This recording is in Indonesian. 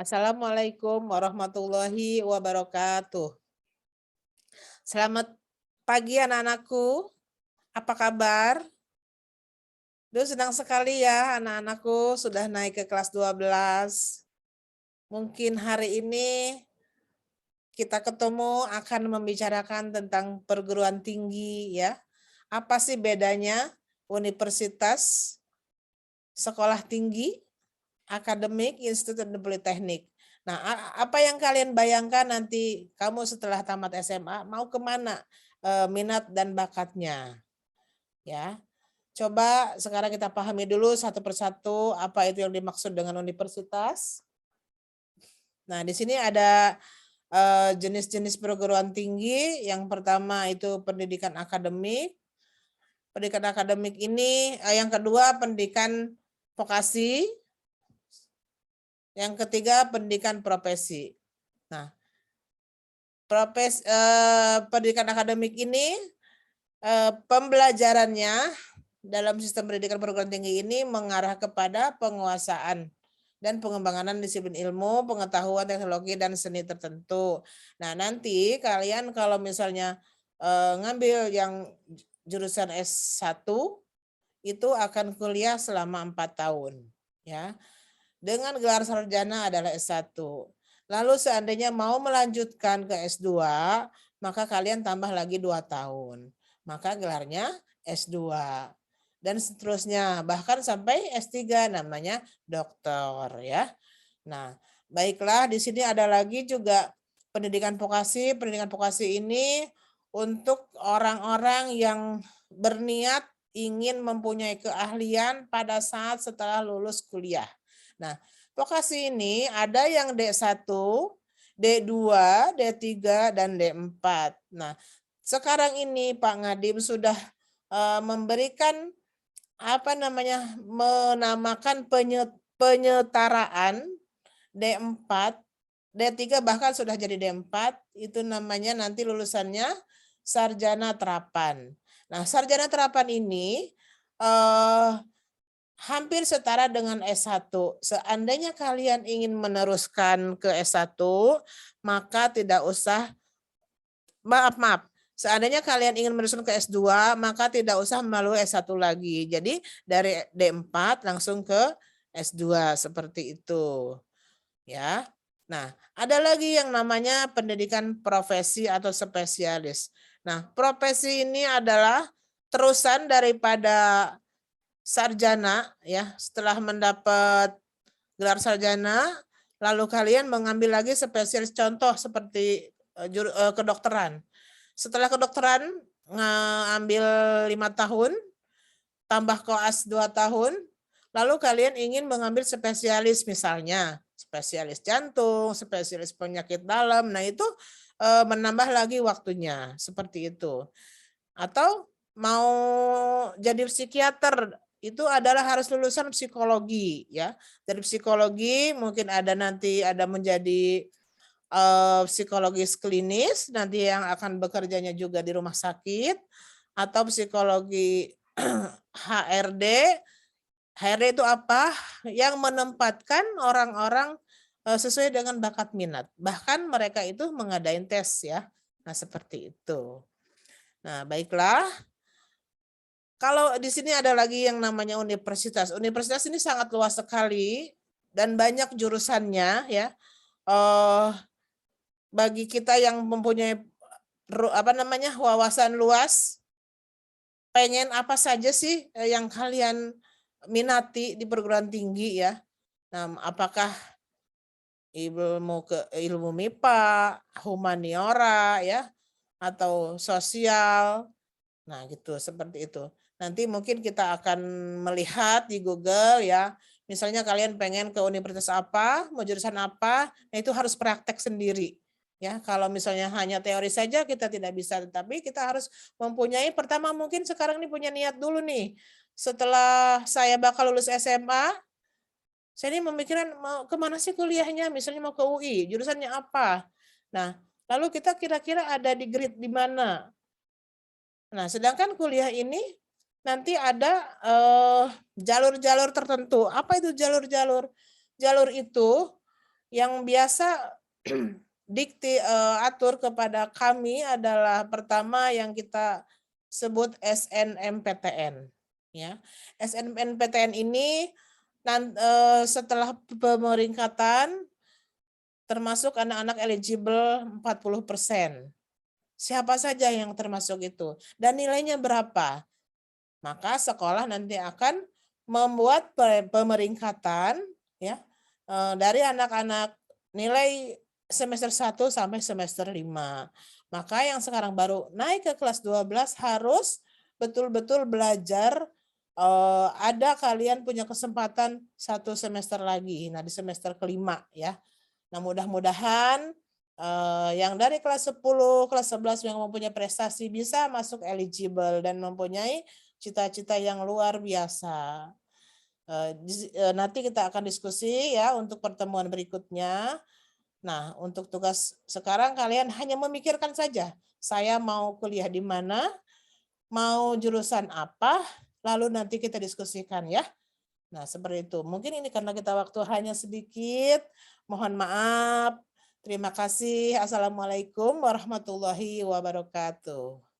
Assalamualaikum warahmatullahi wabarakatuh. Selamat pagi anak-anakku, apa kabar? Duh, senang sekali ya anak-anakku sudah naik ke kelas 12. Mungkin hari ini kita ketemu akan membicarakan tentang perguruan tinggi ya. Apa sih bedanya universitas, sekolah tinggi, akademik, institut, dan politeknik? Nah, apa yang kalian bayangkan nanti kamu setelah tamat SMA mau kemana minat dan bakatnya? Ya, coba sekarang kita pahami dulu satu persatu apa itu yang dimaksud dengan universitas. Nah, di sini ada jenis-jenis perguruan tinggi. Yang pertama itu pendidikan akademik. Pendidikan akademik ini, yang kedua pendidikan vokasi. Yang ketiga pendidikan profesi. Nah, pendidikan akademik ini pembelajarannya dalam sistem pendidikan perguruan tinggi ini mengarah kepada penguasaan dan pengembangan disiplin ilmu, pengetahuan, teknologi, dan seni tertentu. Nah, nanti kalian kalau misalnya ngambil yang jurusan S1 itu akan kuliah selama 4 tahun. Ya, dengan gelar sarjana adalah S1. Lalu seandainya mau melanjutkan ke S2, maka kalian tambah lagi 2 tahun. Maka gelarnya S2. Dan seterusnya, bahkan sampai S3 namanya doktor ya. Nah, baiklah di sini ada lagi juga pendidikan vokasi. Pendidikan vokasi ini untuk orang-orang yang berniat ingin mempunyai keahlian pada saat setelah lulus kuliah. Nah, vokasi ini ada yang D1, D2, D3, dan D4. Nah, sekarang ini Pak Ngadim sudah memberikan menamakan penyetaraan D4, D3 bahkan sudah jadi D4, itu namanya nanti lulusannya sarjana terapan. Nah, sarjana terapan ini hampir setara dengan S1. Seandainya kalian ingin meneruskan ke S1, maka tidak usah, maaf, seandainya kalian ingin meneruskan ke S2, maka tidak usah melalui S1 lagi. Jadi dari D4 langsung ke S2 seperti itu. Ya. Nah, ada lagi yang namanya pendidikan profesi atau spesialis. Nah, profesi ini adalah terusan daripada sarjana ya. Setelah mendapat gelar sarjana, lalu kalian mengambil lagi spesialis, contoh seperti kedokteran. Setelah kedokteran ngambil 5 tahun, tambah koas 2 tahun, lalu kalian ingin mengambil spesialis, misalnya spesialis jantung, spesialis penyakit dalam. Nah, itu menambah lagi waktunya seperti itu. Atau mau jadi psikiater, itu adalah harus lulusan psikologi ya. Dari psikologi mungkin ada nanti ada menjadi psikologis klinis, nanti yang akan bekerjanya juga di rumah sakit, atau psikologi HRD. HRD itu apa? Yang menempatkan orang-orang sesuai dengan bakat minat. Bahkan mereka itu mengadain tes ya. Nah, seperti itu. Nah, baiklah. Kalau di sini ada lagi yang namanya universitas. Universitas ini sangat luas sekali dan banyak jurusannya ya. Bagi kita yang mempunyai wawasan luas, pengen apa saja sih yang kalian minati di perguruan tinggi ya. Nah, apakah ilmu MIPA, humaniora ya, atau sosial. Nah, gitu seperti itu. Nanti mungkin kita akan melihat di Google ya. Misalnya kalian pengen ke universitas apa, mau jurusan apa, nah itu harus praktek sendiri. Ya, kalau misalnya hanya teori saja kita tidak bisa, tetapi kita harus mempunyai, pertama mungkin sekarang ini punya niat dulu nih. Setelah saya bakal lulus SMA, saya ini memikirkan mau kemana sih kuliahnya, misalnya mau ke UI, jurusannya apa. Nah, lalu kita kira-kira ada di grade di mana. Nah, sedangkan kuliah ini nanti ada jalur-jalur tertentu. Apa itu jalur-jalur? Jalur itu Yang biasa atur kepada kami adalah pertama yang kita sebut SNMPTN. Ya, SNMPTN ini setelah pemeringkatan termasuk anak-anak eligible 40%. Siapa saja yang termasuk itu dan nilainya berapa? Maka sekolah nanti akan membuat pemeringkatan ya dari anak-anak nilai semester 1 sampai semester 5. Maka yang sekarang baru naik ke kelas 12 harus betul-betul belajar, ada kalian punya kesempatan 1 semester lagi. Nah, di semester kelima ya. Nah, mudah-mudahan yang dari kelas 10, kelas 11 yang mempunyai prestasi bisa masuk eligible dan mempunyai cita-cita yang luar biasa. Nanti kita akan diskusi ya untuk pertemuan berikutnya. Nah, untuk tugas sekarang kalian hanya memikirkan saja, saya mau kuliah di mana, mau jurusan apa, lalu nanti kita diskusikan ya. Nah, seperti itu. Mungkin ini karena kita waktu hanya sedikit, mohon maaf. Terima kasih. Assalamualaikum warahmatullahi wabarakatuh.